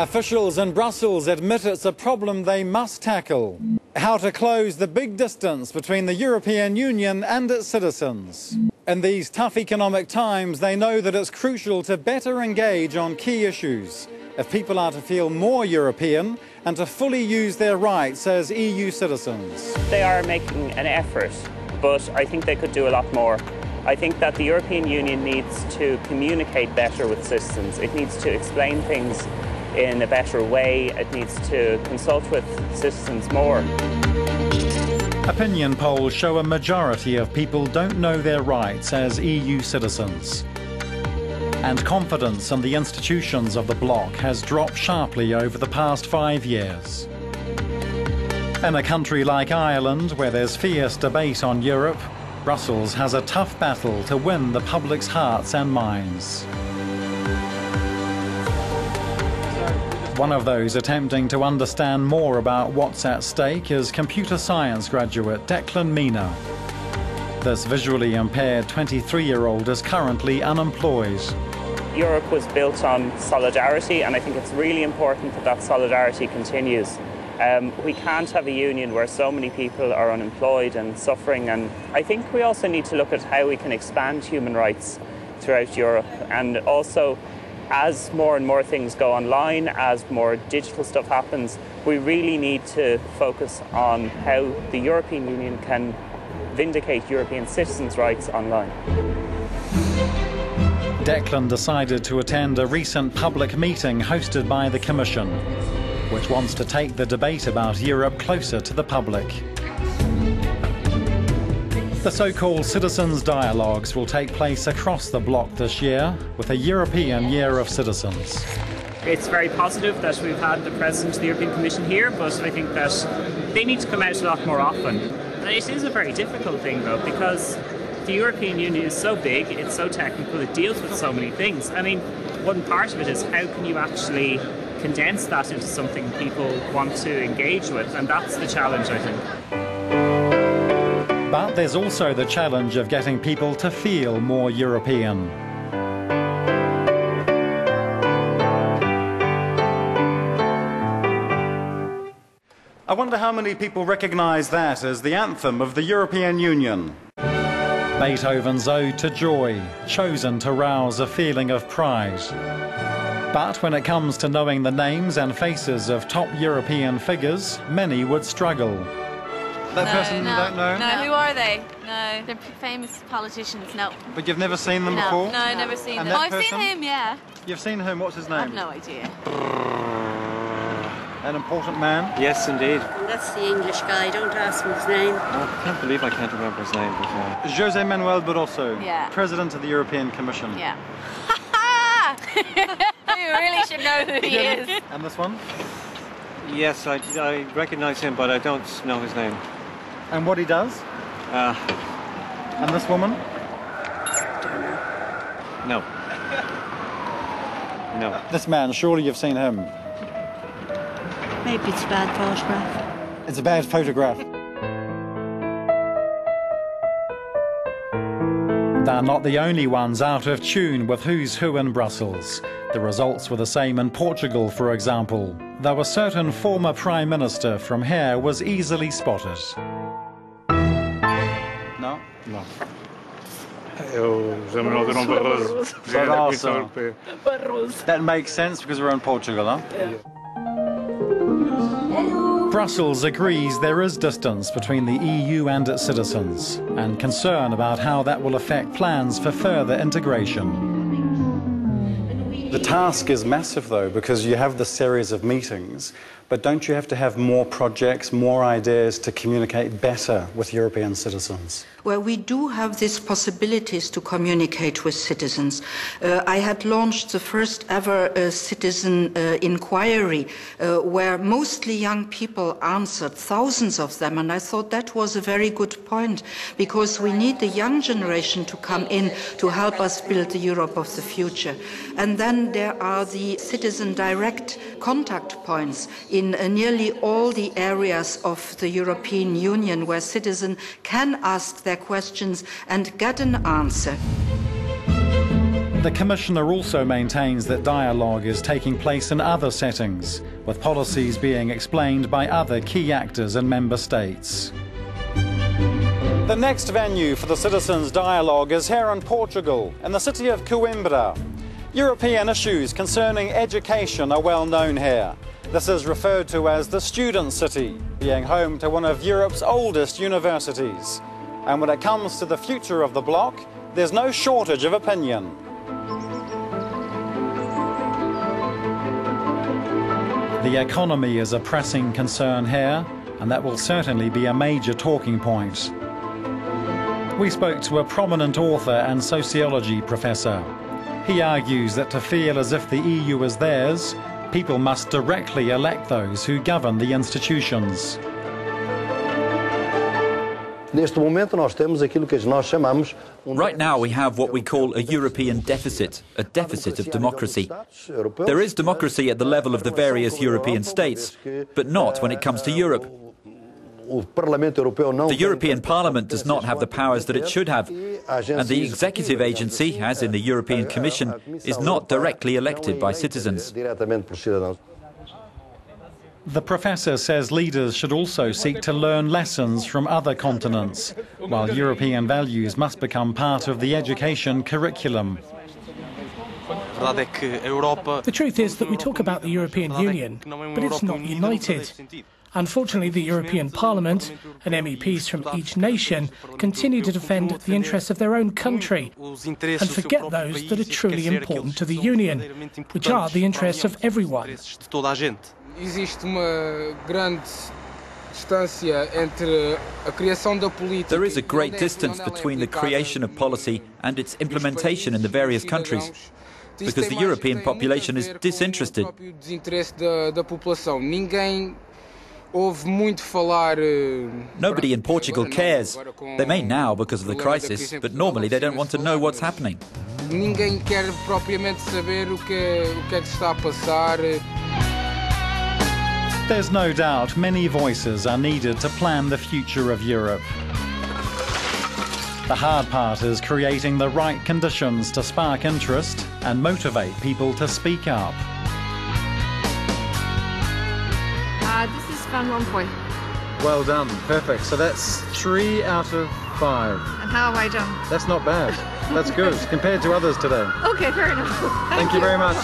Officials in Brussels admit it's a problem they must tackle. How to close the big distance between the European Union and its citizens. In these tough economic times, they know that it's crucial to better engage on key issues if people are to feel more European and to fully use their rights as EU citizens. They are making an effort, but I think they could do a lot more. I think that the European Union needs to communicate better with citizens. It needs to explain things in a better way. It needs to consult with citizens more. Opinion polls show a majority of people don't know their rights as EU citizens. And confidence in the institutions of the bloc has dropped sharply over the past 5 years. In a country like Ireland, where there's fierce debate on Europe, Brussels has a tough battle to win the public's hearts and minds. One of those attempting to understand more about what's at stake is computer science graduate Declan Meenagh. This visually impaired 23-year-old is currently unemployed. Europe was built on solidarity, and I think it's really important that that solidarity continues. We can't have a union where so many people are unemployed and suffering, and I think we also need to look at how we can expand human rights throughout Europe. And also, as more and more things go online, as more digital stuff happens, we really need to focus on how the European Union can vindicate European citizens' rights online. Declan decided to attend a recent public meeting hosted by the Commission, which wants to take the debate about Europe closer to the public. The so-called citizens' dialogues will take place across the bloc this year, with a European Year of Citizens. It's very positive that we've had the President of the European Commission here, but I think that they need to come out a lot more often. It is a very difficult thing, though, because the European Union is so big, it's so technical, it deals with so many things. I mean, one part of it is how can you actually condense that into something people want to engage with, and that's the challenge, I think. But there's also the challenge of getting people to feel more European. I wonder how many people recognise that as the anthem of the European Union. Beethoven's Ode to Joy, chosen to rouse a feeling of pride. But when it comes to knowing the names and faces of top European figures, many would struggle. That person you don't know? No, who are they? No. They're famous politicians, no. But you've never seen them before? No, I've never seen them. That I've person? seen him, yeah. You've seen him, what's his name? I have no idea. An important man? Yes, indeed. That's the English guy, don't ask me his name. I can't believe I can't remember his name. But, José Manuel Barroso, Yeah. President of the European Commission. Yeah. You really should know who he is. And this one? yes, I recognise him, but I don't know his name. And what he does? And this woman? No. No. This man, surely you've seen him. Maybe it's a bad photograph. It's a bad photograph. They're not the only ones out of tune with who's who in Brussels. The results were the same in Portugal, for example, though a certain former Prime Minister from here was easily spotted. No? No. Barroso. That makes sense because we're in Portugal, huh? Yeah. Brussels agrees there is distance between the EU and its citizens, and concern about how that will affect plans for further integration. The task is massive, though, because you have this series of meetings, but don't you have to have more projects, more ideas to communicate better with European citizens? Well, we do have these possibilities to communicate with citizens. I had launched the first ever citizen inquiry where mostly young people answered, thousands of them, and I thought that was a very good point because we need the young generation to come in to help us build the Europe of the future. And then there are the citizen direct contact points in nearly all the areas of the European Union where citizens can ask their questions and get an answer. The Commissioner also maintains that dialogue is taking place in other settings, with policies being explained by other key actors in member states. The next venue for the citizens' dialogue is here in Portugal, in the city of Coimbra. European issues concerning education are well known here. This is referred to as the student city, being home to one of Europe's oldest universities. And when it comes to the future of the bloc, there's no shortage of opinion. The economy is a pressing concern here, and that will certainly be a major talking point. We spoke to a prominent author and sociology professor. He argues that to feel as if the EU is theirs, people must directly elect those who govern the institutions. Right now we have what we call a European deficit, a deficit of democracy. There is democracy at the level of the various European states, but not when it comes to Europe. The European Parliament does not have the powers that it should have, and the executive agency, as in the European Commission, is not directly elected by citizens. The professor says leaders should also seek to learn lessons from other continents, while European values must become part of the education curriculum. The truth is that we talk about the European Union, but it's not united. Unfortunately, the European Parliament and MEPs from each nation continue to defend the interests of their own country and forget those that are truly important to the Union, which are the interests of everyone. There is a great distance between the creation of policy and its implementation in the various countries, because the European population is disinterested. Nobody in Portugal cares. They may now because of the crisis, but normally they don't want to know what's happening. There's no doubt many voices are needed to plan the future of Europe. The hard part is creating the right conditions to spark interest and motivate people to speak up. This is Van Rompuy. Well done, perfect. So that's 3 out of 5. And how have I done? That's not bad. That's good compared to others today. Okay, fair enough. Thank you very much.